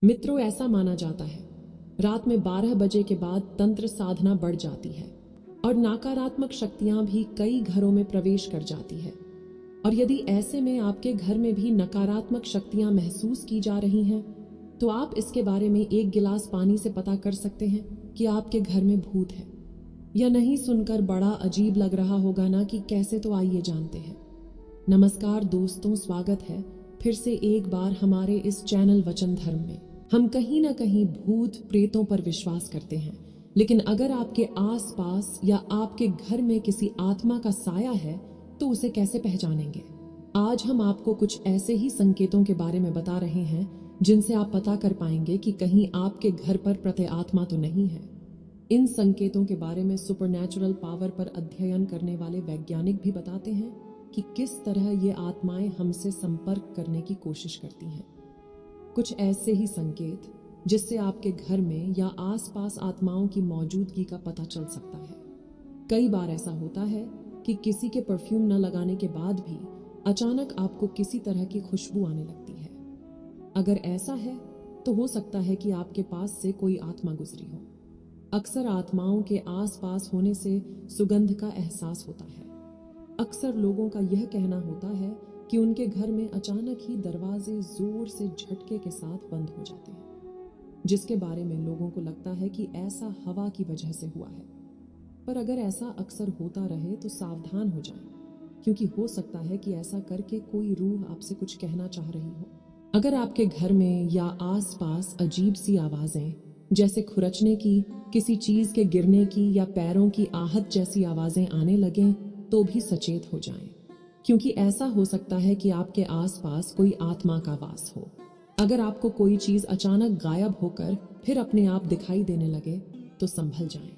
मित्रों, ऐसा माना जाता है रात में 12 बजे के बाद तंत्र साधना बढ़ जाती है और नकारात्मक शक्तियां भी कई घरों में प्रवेश कर जाती है। और यदि ऐसे में आपके घर में भी नकारात्मक शक्तियां महसूस की जा रही हैं, तो आप इसके बारे में एक गिलास पानी से पता कर सकते हैं कि आपके घर में भूत है या नहीं। सुनकर बड़ा अजीब लग रहा होगा ना कि कैसे, तो आइए जानते हैं। नमस्कार दोस्तों, स्वागत है फिर से एक बार हमारे इस चैनल वचन धर्म में। हम कहीं ना कहीं भूत प्रेतों पर विश्वास करते हैं, लेकिन अगर आपके आसपास या आपके घर में किसी आत्मा का साया है तो उसे कैसे पहचानेंगे? आज हम आपको कुछ ऐसे ही संकेतों के बारे में बता रहे हैं जिनसे आप पता कर पाएंगे कि कहीं आपके घर पर प्रत्यय आत्मा तो नहीं है। इन संकेतों के बारे में सुपरनैचुरल पावर पर अध्ययन करने वाले वैज्ञानिक भी बताते हैं कि किस तरह ये आत्माएं हमसे संपर्क करने की कोशिश करती हैं। कुछ ऐसे ही संकेत जिससे आपके घर में या आसपास आत्माओं की मौजूदगी का पता चल सकता है। कई बार ऐसा होता है कि किसी के परफ्यूम न लगाने के बाद भी अचानक आपको किसी तरह की खुशबू आने लगती है। अगर ऐसा है तो हो सकता है कि आपके पास से कोई आत्मा गुजरी हो। अक्सर आत्माओं के आसपास होने से सुगंध का एहसास होता है। अक्सर लोगों का यह कहना होता है कि उनके घर में अचानक ही दरवाजे जोर से झटके के साथ बंद हो जाते हैं, जिसके बारे में लोगों को लगता है कि ऐसा हवा की वजह से हुआ है। पर अगर ऐसा अक्सर होता रहे तो सावधान हो जाएं, क्योंकि हो सकता है कि ऐसा करके कोई रूह आपसे कुछ कहना चाह रही हो। अगर आपके घर में या आसपास अजीब सी आवाजें जैसे खुरचने की, किसी चीज के गिरने की या पैरों की आहट जैसी आवाजें आने लगें तो भी सचेत हो जाएं, क्योंकि ऐसा हो सकता है कि आपके आसपास कोई आत्मा का वास हो। अगर आपको कोई चीज अचानक गायब होकर फिर अपने आप दिखाई देने लगे तो संभल जाएं,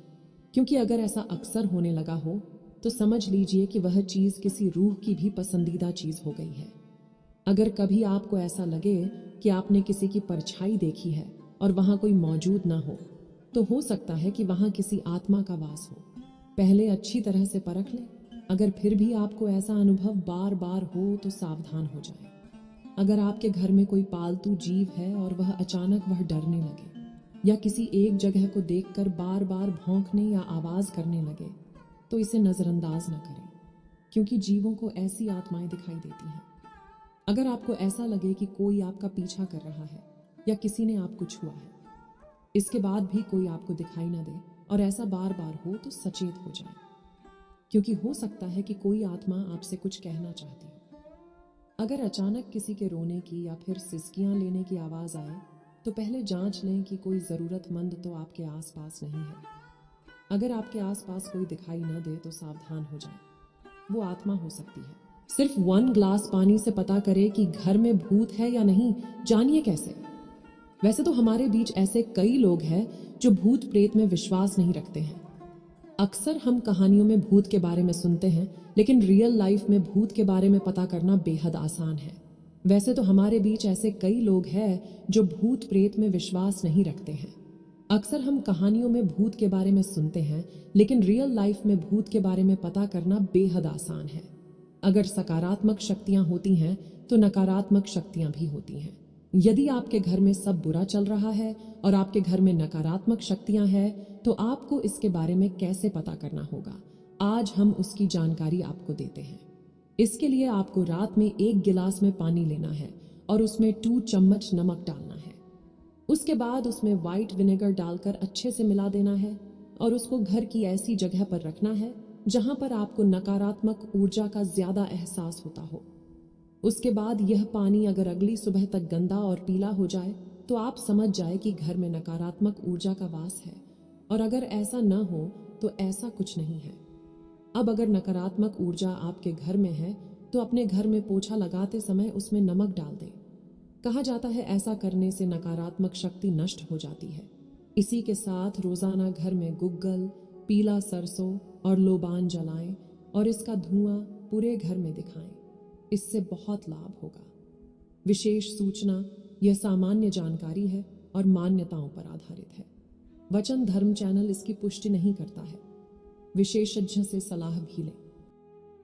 क्योंकि अगर ऐसा अक्सर होने लगा हो तो समझ लीजिए कि वह चीज किसी रूह की भी पसंदीदा चीज हो गई है। अगर कभी आपको ऐसा लगे कि आपने किसी की परछाई देखी है और वहां कोई मौजूद ना हो, हो सकता है कि वहां किसी आत्मा का वास हो। पहले अच्छी तरह से परख लें। अगर फिर भी आपको ऐसा अनुभव बार बार हो तो सावधान हो जाएं। अगर आपके घर में कोई पालतू जीव है और वह डरने लगे या किसी एक जगह को देखकर बार बार भौंकने या आवाज करने लगे, तो इसे नजरअंदाज न करें, क्योंकि जीवों को ऐसी आत्माएं दिखाई देती हैं। अगर आपको ऐसा लगे कि कोई आपका पीछा कर रहा है या किसी ने आपको छुआ है, इसके बाद भी कोई आपको दिखाई न दे और ऐसा बार बार हो तो सचेत हो जाएं, क्योंकि हो सकता है कि कोई आत्मा आपसे कुछ कहना चाहती हो। अगर अचानक किसी के रोने की या फिर सिसकियां लेने की आवाज आए तो पहले जांच लें कि कोई जरूरतमंद तो आपके आसपास नहीं है। अगर आपके आसपास कोई दिखाई न दे तो सावधान हो जाएं, वो आत्मा हो सकती है। सिर्फ 1 ग्लास पानी से पता करें कि घर में भूत है या नहीं। जानिए कैसे। वैसे तो हमारे बीच ऐसे कई लोग हैं जो भूत प्रेत में विश्वास नहीं रखते हैं। अक्सर हम कहानियों में भूत के बारे में सुनते हैं, लेकिन रियल लाइफ में भूत के बारे में पता करना बेहद आसान है। वैसे तो हमारे बीच ऐसे कई लोग हैं जो भूत प्रेत में विश्वास नहीं रखते हैं। अक्सर हम कहानियों में भूत के बारे में सुनते हैं, लेकिन रियल लाइफ में भूत के बारे में पता करना बेहद आसान है। अगर सकारात्मक शक्तियां होती हैं तो नकारात्मक शक्तियां भी होती हैं। यदि आपके घर में सब बुरा चल रहा है और आपके घर में नकारात्मक शक्तियां हैं, तो आपको इसके बारे में कैसे पता करना होगा, आज हम उसकी जानकारी आपको देते हैं। इसके लिए आपको रात में 1 गिलास में पानी लेना है और उसमें 2 चम्मच नमक डालना है। उसके बाद उसमें व्हाइट विनेगर डालकर अच्छे से मिला देना है और उसको घर की ऐसी जगह पर रखना है जहां पर आपको नकारात्मक ऊर्जा का ज्यादा एहसास होता हो। उसके बाद यह पानी अगर अगली सुबह तक गंदा और पीला हो जाए तो आप समझ जाए कि घर में नकारात्मक ऊर्जा का वास है, और अगर ऐसा न हो तो ऐसा कुछ नहीं है। अब अगर नकारात्मक ऊर्जा आपके घर में है तो अपने घर में पोछा लगाते समय उसमें नमक डाल दें। कहा जाता है ऐसा करने से नकारात्मक शक्ति नष्ट हो जाती है। इसी के साथ रोजाना घर में गुग्गल, पीला सरसों और लोबान जलाएं और इसका धुआं पूरे घर में दिखाएं। इससे बहुत लाभ होगा। विशेष सूचना, यह सामान्य जानकारी है और मान्यताओं पर आधारित है। वचन धर्म चैनल इसकी पुष्टि नहीं करता है। विशेषज्ञ से सलाह भी लें।